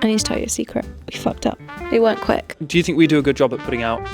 I need to tell you a secret. We fucked up. We weren't quick. Do you think we do a good job at putting out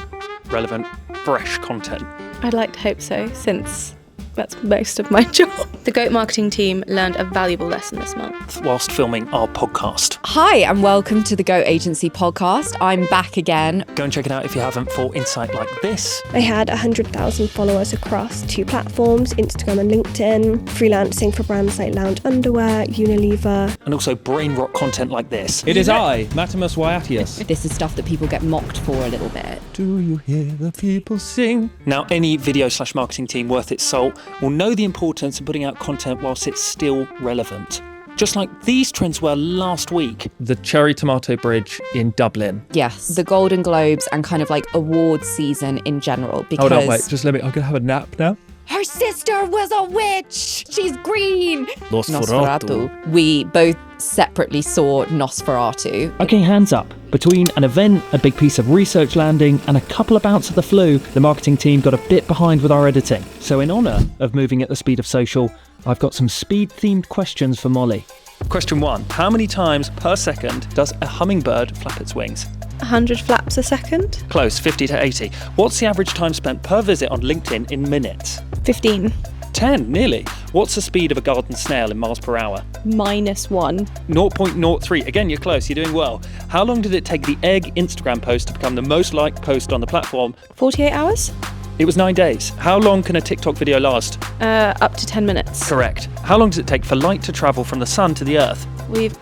relevant, fresh content? I'd like to hope so, since that's most of my job. The Goat marketing team learned a valuable lesson this month. Whilst filming our podcast. Hi, and welcome to the Goat Agency podcast. I'm back again. Go and check it out if you haven't for insight like this. I had 100,000 followers across 2 platforms, Instagram and LinkedIn, freelancing for brands like Lounge Underwear, Unilever. And also brain rot content like this. It is I, Matimus Wyatius. This is stuff that people get mocked for a little bit. Do you hear the people sing? Now, any video/marketing team worth its salt will know the importance of putting out content whilst it's still relevant. Just like these trends were last week. The Cherry Tomato Bridge in Dublin. Yes, the Golden Globes and kind of like awards season in general. Because Hold on, wait, just let me, I'm going to have a nap now. her sister was a witch. She's green. Nosferatu. We both separately saw Nosferatu. Okay, hands up. Between an event, a big piece of research landing, and a couple of bouts of the flu, the marketing team got a bit behind with our editing. So in honour of moving at the speed of social, I've got some speed-themed questions for Molly. Question 1. How many times per second does a hummingbird flap its wings? 100 flaps a second? Close, 50 to 80. What's the average time spent per visit on LinkedIn in minutes? 15. 10, nearly. What's the speed of a garden snail in miles per hour? -1. 0.03. Again, you're close, you're doing well. How long did it take the egg Instagram post to become the most liked post on the platform? 48 hours? It was 9 days. How long can a TikTok video last? Up to 10 minutes. Correct. How long does it take for light to travel from the sun to the earth?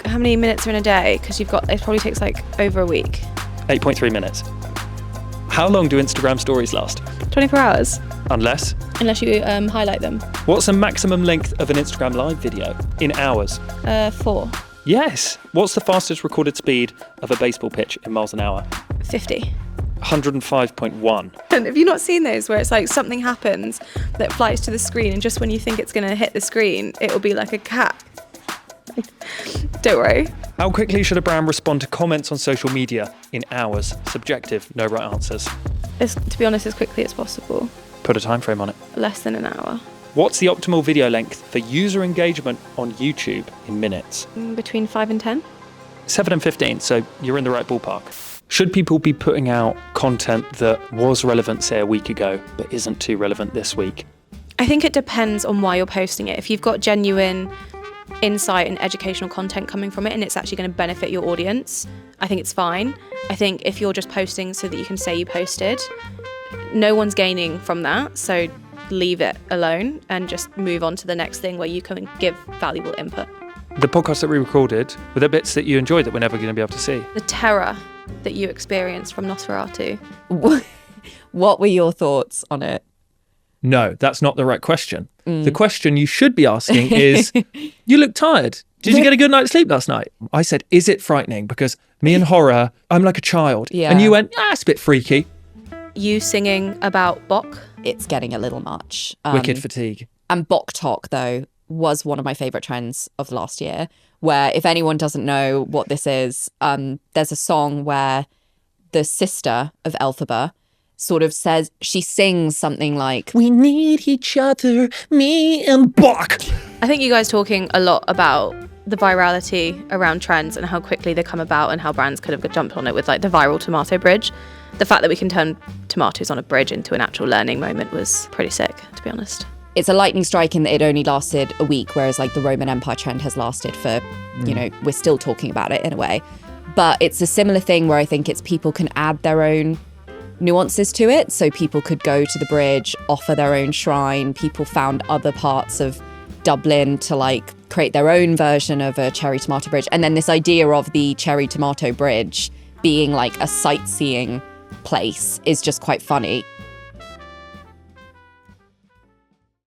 How many minutes are in a day? Because it probably takes like over a week. 8.3 minutes. How long do Instagram stories last? 24 hours. Unless you highlight them. What's the maximum length of an Instagram live video? In hours? 4. Yes. What's the fastest recorded speed of a baseball pitch in miles an hour? 50. 105.1. And have you not seen those where it's like something happens that flies to the screen and just when you think it's going to hit the screen, it'll be like a cat? Don't worry. How quickly should a brand respond to comments on social media? In hours. Subjective, no right answers. To be honest, as quickly as possible. Put a time frame on it. Less than an hour. What's the optimal video length for user engagement on YouTube in minutes? Between 5 and 10. 7 and 15, so you're in the right ballpark. Should people be putting out content that was relevant, say, a week ago, but isn't too relevant this week? I think it depends on why you're posting it. If you've got genuine insight and educational content coming from it and it's actually going to benefit your audience, I think it's fine. I think if you're just posting so that you can say you posted, no one's gaining from that, so leave it alone and just move on to the next thing where you can give valuable input. The podcast that we recorded, were there bits that you enjoyed that we're never going to be able to see? The terror that you experienced from Nosferatu. What were your thoughts on it? No, that's not the right question. The question you should be asking is, you look tired. Did you get a good night's sleep last night? I said, is it frightening? Because me and horror, I'm like a child. Yeah. And you went, it's a bit freaky. You singing about Bok? It's getting a little much. Wicked fatigue. And Bok Talk, though, was one of my favourite trends of last year, where if anyone doesn't know what this is, there's a song where the sister of Elphaba sort of says, she sings something like, we need each other, me and Bok. I think you guys talking a lot about the virality around trends and how quickly they come about and how brands could have jumped on it with like the viral tomato bridge. The fact that we can turn tomatoes on a bridge into an actual learning moment was pretty sick, to be honest. It's a lightning strike in that it only lasted a week, whereas like the Roman Empire trend has lasted for, we're still talking about it in a way. But it's a similar thing where I think it's people can add their own nuances to it. So people could go to the bridge, offer their own shrine. People found other parts of Dublin to like create their own version of a cherry tomato bridge. And then this idea of the cherry tomato bridge being like a sightseeing place is just quite funny.